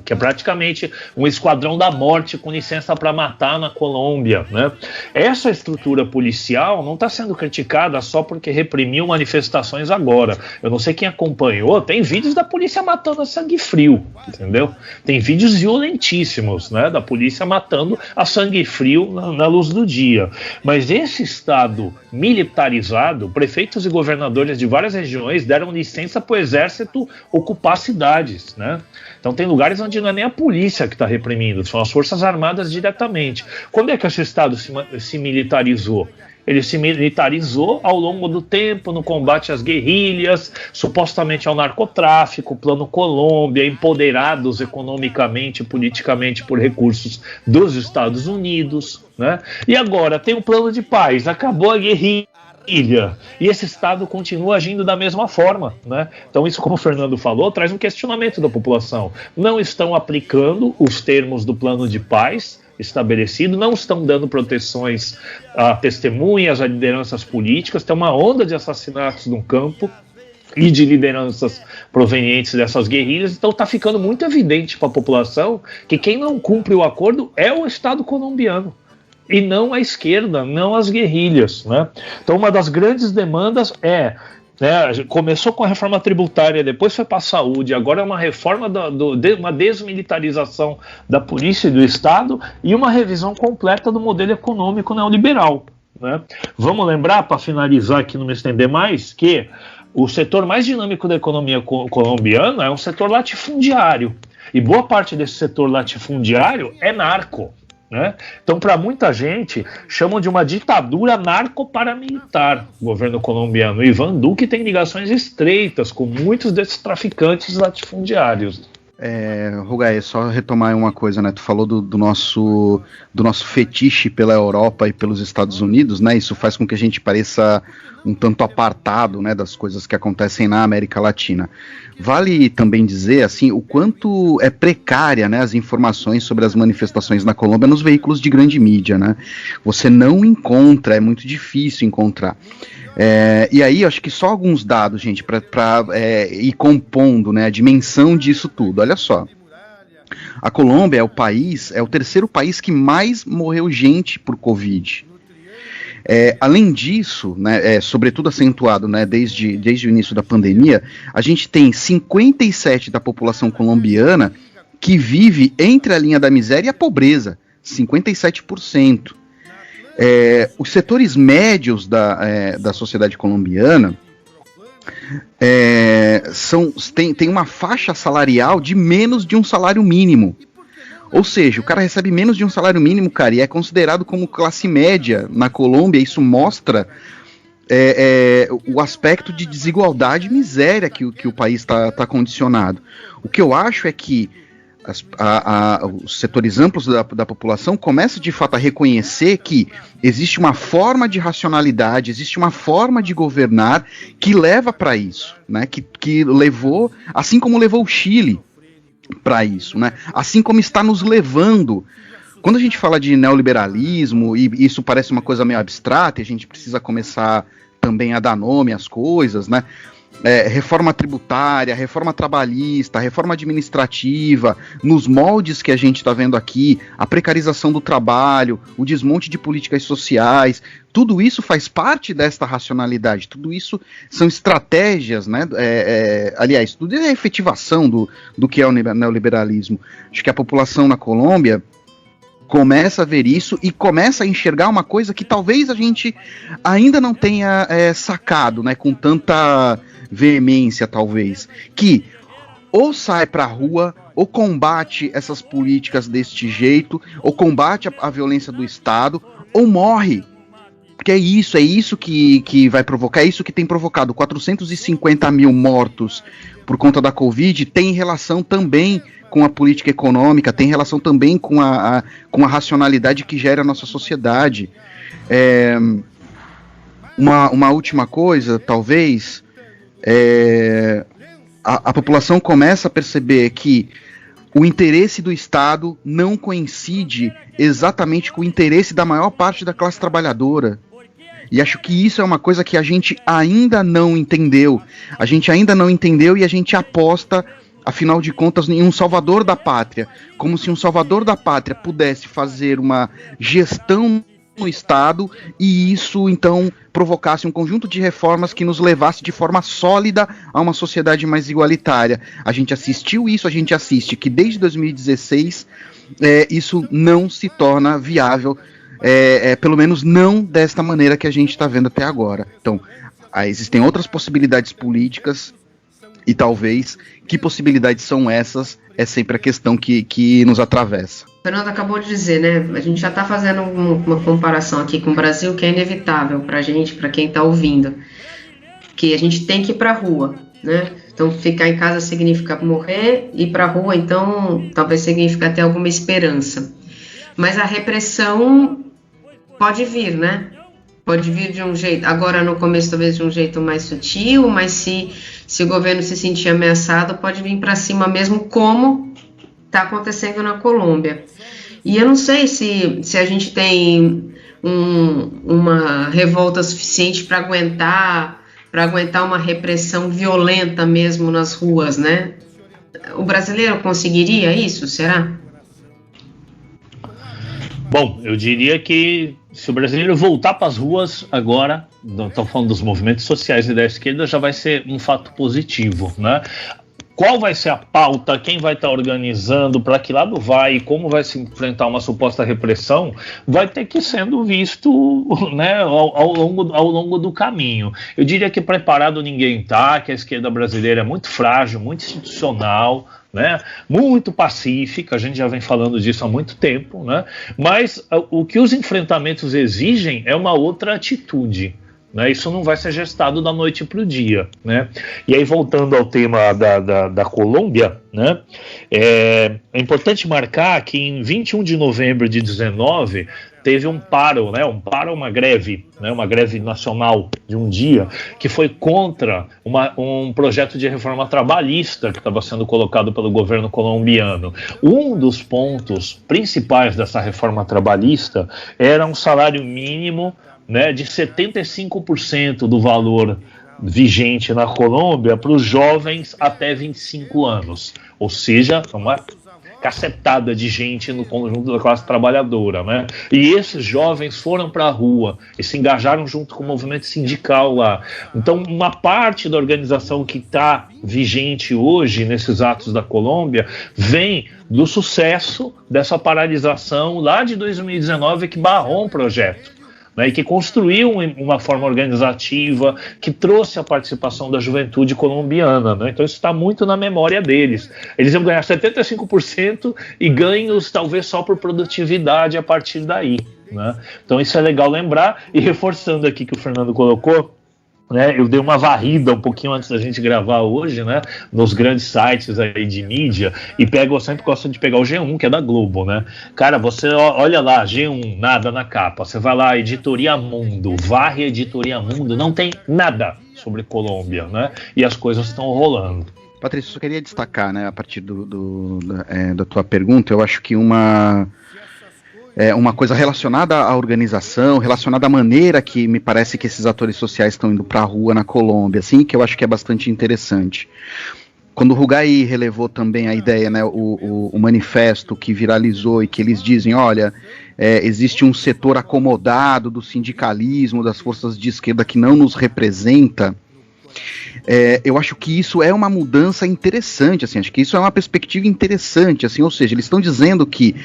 que é praticamente um esquadrão da morte com licença para matar na Colômbia, né? Essa estrutura policial não está sendo criticada só porque reprimiu manifestações agora. Eu não sei quem acompanhou, tem vídeos da polícia matando a sangue frio, entendeu? Tem vídeos violentíssimos, né, da polícia matando a sangue frio na luz do dia. Mas esse estado militarizado, prefeitos e governadores de várias regiões deram licença para o exército ocupar cidades, né? Então tem lugares onde não é nem a polícia que está reprimindo, são as forças armadas diretamente. Quando é que esse estado se militarizou? Ele se militarizou ao longo do tempo no combate às guerrilhas, supostamente ao narcotráfico, Plano Colômbia, empoderados economicamente e politicamente por recursos dos Estados Unidos, né? E agora tem um plano de paz, acabou a guerrilha. E esse Estado continua agindo da mesma forma, né? Então isso, como o Fernando falou, traz um questionamento da população. Não estão aplicando os termos do plano de paz estabelecido, não estão dando proteções a testemunhas, a lideranças políticas, tem uma onda de assassinatos no campo e de lideranças provenientes dessas guerrilhas, então está ficando muito evidente para a população que quem não cumpre o acordo é o Estado colombiano, e não a esquerda, não as guerrilhas, né? Então uma das grandes demandas começou com a reforma tributária, depois foi para a saúde, agora é uma reforma, uma desmilitarização da polícia e do Estado e uma revisão completa do modelo econômico neoliberal, né? Vamos lembrar, para finalizar aqui, não me estender mais, que o setor mais dinâmico da economia colombiana é um setor latifundiário, e boa parte desse setor latifundiário é narco, né? Então, para muita gente, chamam de uma ditadura narco-paramilitar o governo colombiano. Ivan Duque tem ligações estreitas com muitos desses traficantes latifundiários. Rugai, só retomar uma coisa, né? Tu falou do nosso fetiche pela Europa e pelos Estados Unidos, né? Isso faz com que a gente pareça um tanto apartado, né, das coisas que acontecem na América Latina. Vale também dizer, assim, o quanto é precária, né, as informações sobre as manifestações na Colômbia nos veículos de grande mídia, né? Você não encontra, é muito difícil encontrar. E aí, eu acho que só alguns dados, gente, para ir compondo, né, a dimensão disso tudo. Olha só, a Colômbia é o terceiro país que mais morreu gente por Covid. Além disso, né, sobretudo acentuado, né, desde o início da pandemia, a gente tem 57% da população colombiana que vive entre a linha da miséria e a pobreza, 57%. Os setores médios da sociedade colombiana tem uma faixa salarial de menos de um salário mínimo. Ou seja, o cara recebe menos de um salário mínimo, cara, e é considerado como classe média na Colômbia. Isso mostra o aspecto de desigualdade e miséria que o país está condicionado. O que eu acho é que os setores amplos da população começam de fato a reconhecer que existe uma forma de racionalidade, existe uma forma de governar que leva para isso, né? Que levou, assim como levou o Chile para isso, né? Assim como está nos levando. Quando a gente fala de neoliberalismo, e isso parece uma coisa meio abstrata, e a gente precisa começar também a dar nome às coisas, né? Reforma tributária, reforma trabalhista, reforma administrativa, nos moldes que a gente está vendo aqui, a precarização do trabalho, o desmonte de políticas sociais, tudo isso faz parte desta racionalidade, tudo isso são estratégias, né? Aliás, tudo é a efetivação do que é o neoliberalismo. Acho que a população na Colômbia começa a ver isso e começa a enxergar uma coisa que talvez a gente ainda não tenha sacado, né, com tanta veemência, talvez, que ou sai pra rua, ou combate essas políticas deste jeito, ou combate a violência do Estado, ou morre. Porque é isso que vai provocar, é isso que tem provocado 450 mil mortos por conta da Covid, tem relação também com a política econômica, tem relação também com a racionalidade que gera a nossa sociedade. Uma última coisa, talvez, a população começa a perceber que o interesse do Estado não coincide exatamente com o interesse da maior parte da classe trabalhadora. E acho que isso é uma coisa que a gente ainda não entendeu. A gente ainda não entendeu e a gente aposta, afinal de contas, em um salvador da pátria. Como se um salvador da pátria pudesse fazer uma gestão no Estado e isso, então, provocasse um conjunto de reformas que nos levasse de forma sólida a uma sociedade mais igualitária. A gente assistiu isso, a gente assiste que desde 2016 isso não se torna viável, pelo menos não desta maneira que a gente está vendo até agora. Então, existem outras possibilidades políticas e talvez, que possibilidades são essas, é sempre a questão que nos atravessa. O Fernando acabou de dizer, né? A gente já está fazendo uma comparação aqui com o Brasil que é inevitável para a gente, para quem está ouvindo, que a gente tem que ir para a rua, né? Então, ficar em casa significa morrer, ir para a rua, então, talvez significa ter alguma esperança. Mas a repressão pode vir, né? Pode vir de um jeito, agora no começo talvez de um jeito mais sutil, mas se o governo se sentir ameaçado, pode vir para cima mesmo, como está acontecendo na Colômbia. E eu não sei se a gente tem uma revolta suficiente para aguentar uma repressão violenta mesmo nas ruas, né? O brasileiro conseguiria isso, será? Bom, eu diria que se o brasileiro voltar para as ruas agora, estão falando dos movimentos sociais e da esquerda, já vai ser um fato positivo, né? Qual vai ser a pauta, quem vai estar organizando, para que lado vai e como vai se enfrentar uma suposta repressão, vai ter que ir sendo visto, né, ao longo do caminho. Eu diria que preparado ninguém está, que a esquerda brasileira é muito frágil, muito institucional, né, muito pacífica, a gente já vem falando disso há muito tempo, né, mas o que os enfrentamentos exigem é uma outra atitude. Né, isso não vai ser gestado da noite para o dia. Né? E aí, voltando ao tema da Colômbia, né, é importante marcar que em 21 de novembro de 2019 teve um paro, uma greve, né, uma greve nacional de um dia, que foi contra um projeto de reforma trabalhista que estava sendo colocado pelo governo colombiano. Um dos pontos principais dessa reforma trabalhista era um salário mínimo, né, de 75% do valor vigente na Colômbia para os jovens até 25 anos. Ou seja, uma cacetada de gente no conjunto da classe trabalhadora. Né? E esses jovens foram para a rua e se engajaram junto com o movimento sindical lá. Então, uma parte da organização que está vigente hoje nesses atos da Colômbia vem do sucesso dessa paralisação lá de 2019 que barrou um projeto. Né, e que construiu uma forma organizativa, que trouxe a participação da juventude colombiana. Né? Então isso está muito na memória deles. Eles iam ganhar 75% e ganhos talvez só por produtividade a partir daí. Né? Então isso é legal lembrar, e reforçando aqui que o Fernando colocou, né, eu dei uma varrida um pouquinho antes da gente gravar hoje, né, nos grandes sites aí de mídia, e eu sempre gosto de pegar o G1, que é da Globo, né? Cara, você olha lá, G1, nada na capa. Você vai lá, Editoria Mundo, varre Editoria Mundo, não tem nada sobre Colômbia, né? E as coisas estão rolando. Patrícia, eu só queria destacar, né, a partir da tua pergunta, eu acho que uma coisa relacionada à organização, relacionada à maneira que me parece que esses atores sociais estão indo para a rua na Colômbia, assim, que eu acho que é bastante interessante. Quando o Rugai relevou também a ideia, né, o manifesto que viralizou e que eles dizem, olha, existe um setor acomodado do sindicalismo, das forças de esquerda que não nos representa, eu acho que isso é uma mudança interessante, assim, acho que isso é uma perspectiva interessante, assim, ou seja, eles estão dizendo que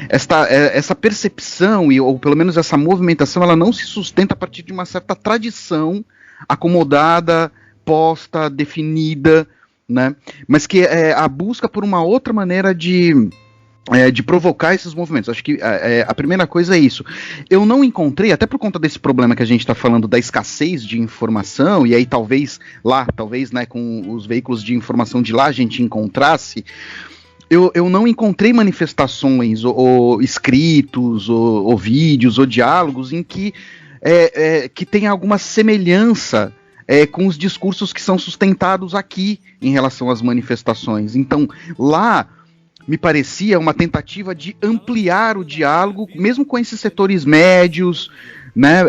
essa percepção, ou pelo menos essa movimentação, ela não se sustenta a partir de uma certa tradição acomodada, posta, definida, né, mas que a busca por uma outra maneira de provocar esses movimentos. Acho que a primeira coisa é isso. Eu não encontrei, até por conta desse problema que a gente está falando da escassez de informação, e aí talvez, né, com os veículos de informação de lá a gente encontrasse, eu não encontrei manifestações, ou escritos, ou vídeos, ou diálogos em que tenha alguma semelhança com os discursos que são sustentados aqui em relação às manifestações. Então, lá me parecia uma tentativa de ampliar o diálogo, mesmo com esses setores médios, né?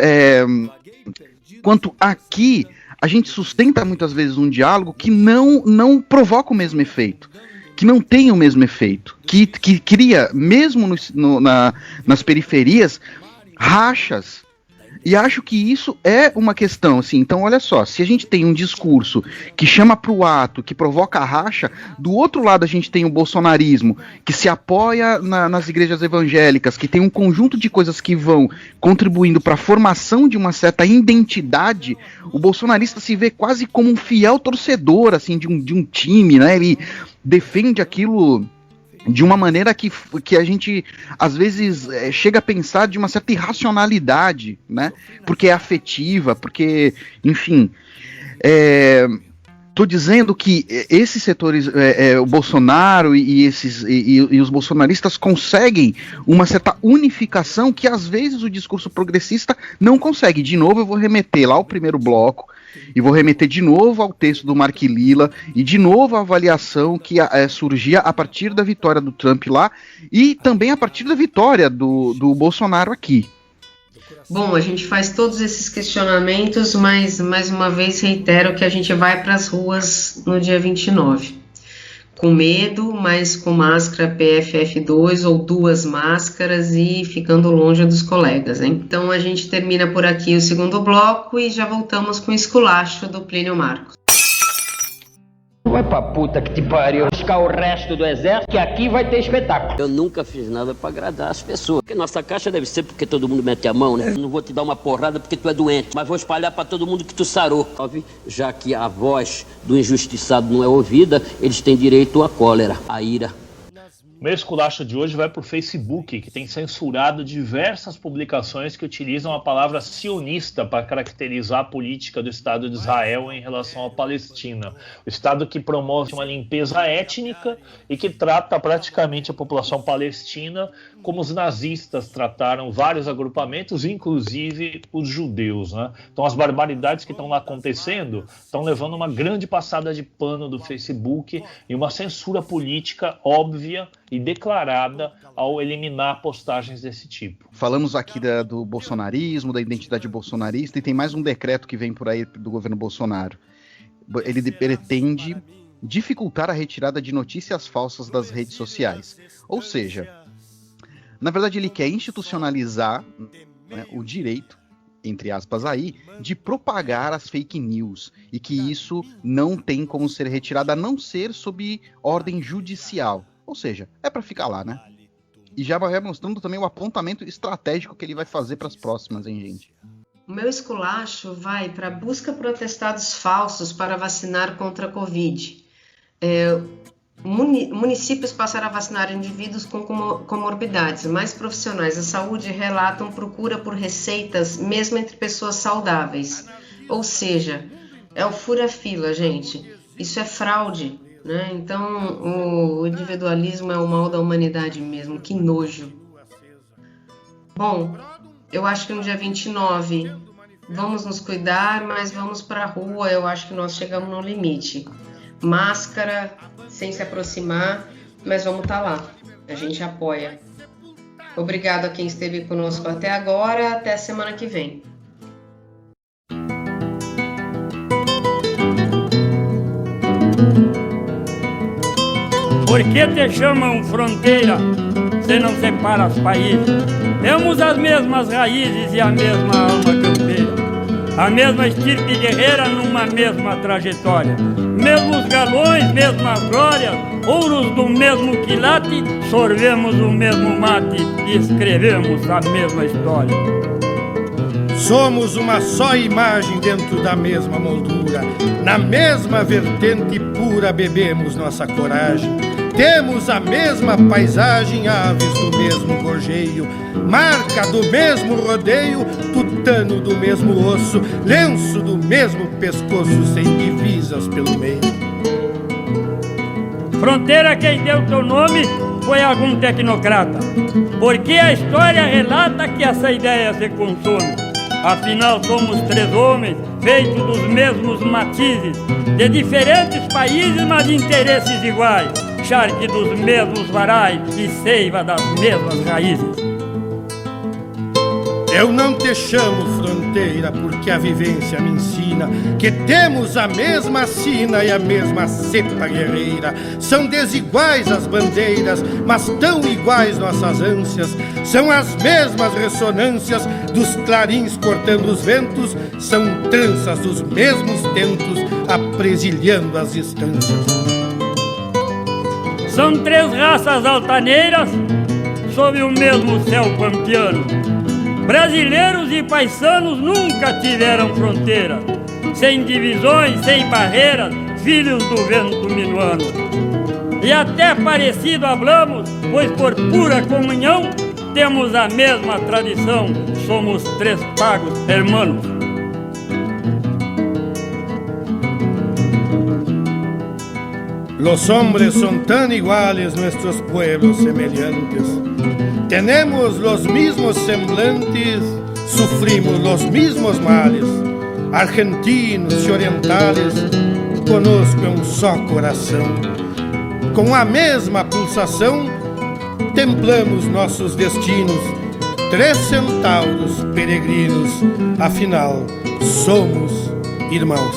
Quanto aqui, a gente sustenta muitas vezes um diálogo que não provoca o mesmo efeito, que não tem o mesmo efeito, que cria, mesmo nas periferias, rachas. E acho que isso é uma questão, assim. Então, olha só, se a gente tem um discurso que chama para o ato, que provoca a racha, do outro lado a gente tem o bolsonarismo, que se apoia nas igrejas evangélicas, que tem um conjunto de coisas que vão contribuindo para a formação de uma certa identidade, o bolsonarista se vê quase como um fiel torcedor, assim, de um time, né? Ele defende aquilo de uma maneira que a gente, às vezes, chega a pensar de uma certa irracionalidade, né? Porque é afetiva, porque, enfim... Estou dizendo que esses setores, o Bolsonaro e os bolsonaristas conseguem uma certa unificação que, às vezes, o discurso progressista não consegue. De novo, eu vou remeter lá ao primeiro bloco, e vou remeter de novo ao texto do Mark Lilla, e de novo à avaliação que surgia a partir da vitória do Trump lá, e também a partir da vitória do Bolsonaro aqui. Bom, a gente faz todos esses questionamentos, mas mais uma vez reitero que a gente vai para as ruas no dia 29. Com medo, mas com máscara PFF2 ou 2 máscaras e ficando longe dos colegas, hein? Então a gente termina por aqui o segundo bloco e já voltamos com o esculacho do Plínio Marcos. Vai pra puta que te pariu, buscar o resto do exército, que aqui vai ter espetáculo. Eu nunca fiz nada pra agradar as pessoas. Porque nossa caixa deve ser porque todo mundo mete a mão, né? Não vou te dar uma porrada porque tu é doente, mas vou espalhar pra todo mundo que tu sarou. Já que a voz do injustiçado não é ouvida, eles têm direito à cólera, à ira. O meu esculacho de hoje vai para o Facebook, que tem censurado diversas publicações que utilizam a palavra sionista para caracterizar a política do Estado de Israel em relação à Palestina. O Estado que promove uma limpeza étnica e que trata praticamente a população palestina como os nazistas trataram vários agrupamentos, inclusive os judeus, né? Então as barbaridades que estão lá acontecendo estão levando uma grande passada de pano do Facebook e uma censura política óbvia e declarada ao eliminar postagens desse tipo. Falamos aqui do bolsonarismo, da identidade bolsonarista, e tem mais um decreto que vem por aí do governo Bolsonaro. Ele pretende dificultar a retirada de notícias falsas das redes sociais. Ou seja, na verdade ele quer institucionalizar, né, o direito, entre aspas aí, de propagar as fake news, e que isso não tem como ser retirado a não ser sob ordem judicial. Ou seja, é para ficar lá, né? E já vai mostrando também o apontamento estratégico que ele vai fazer para as próximas, hein, gente? O meu esculacho vai para a busca por atestados falsos para vacinar contra a Covid. Municípios passaram a vacinar indivíduos com comorbidades, mas profissionais da saúde relatam procura por receitas mesmo entre pessoas saudáveis. Ou seja, é o fura-fila, gente. Isso é fraude, né? Então, o individualismo é o mal da humanidade mesmo. Que nojo. Bom, eu acho que no dia 29 vamos nos cuidar, mas vamos para a rua. Eu acho que nós chegamos no limite. Máscara, sem se aproximar, mas vamos estar lá. A gente apoia. Obrigado a quem esteve conosco até agora. Até a semana que vem. Por que te chamam fronteira se não separa os países? Temos as mesmas raízes e a mesma alma campeira, a mesma estirpe guerreira numa mesma trajetória, mesmos galões, mesmas glórias, ouros do mesmo quilate, sorvemos o mesmo mate e escrevemos a mesma história. Somos uma só imagem dentro da mesma moldura, na mesma vertente pura bebemos nossa coragem. Temos a mesma paisagem, aves do mesmo gorjeio, marca do mesmo rodeio, tutano do mesmo osso, lenço do mesmo pescoço, sem divisas pelo meio. Fronteira, quem deu teu nome foi algum tecnocrata, porque a história relata que essa ideia se consome. Afinal somos três homens, feitos dos mesmos matizes, de diferentes países, mas de interesses iguais, charque dos mesmos varais e seiva das mesmas raízes. Eu não te chamo fronteira porque a vivência me ensina que temos a mesma sina e a mesma cepa guerreira. São desiguais as bandeiras, mas tão iguais nossas ânsias. São as mesmas ressonâncias dos clarins cortando os ventos. São tranças dos mesmos tentos apresilhando as distâncias. São três raças altaneiras sob o mesmo céu pampiano. Brasileiros e paisanos nunca tiveram fronteira, sem divisões, sem barreiras, filhos do vento minuano. E até parecido hablamos, pois por pura comunhão temos a mesma tradição, somos três pagos hermanos. Los hombres son tan iguales, nuestros pueblos semejantes. Tenemos los mismos semblantes, sufrimos los mismos males. Argentinos e orientales, conosco é um só coração. Com a mesma pulsação, templamos nossos destinos. Três centauros peregrinos, afinal, somos irmãos.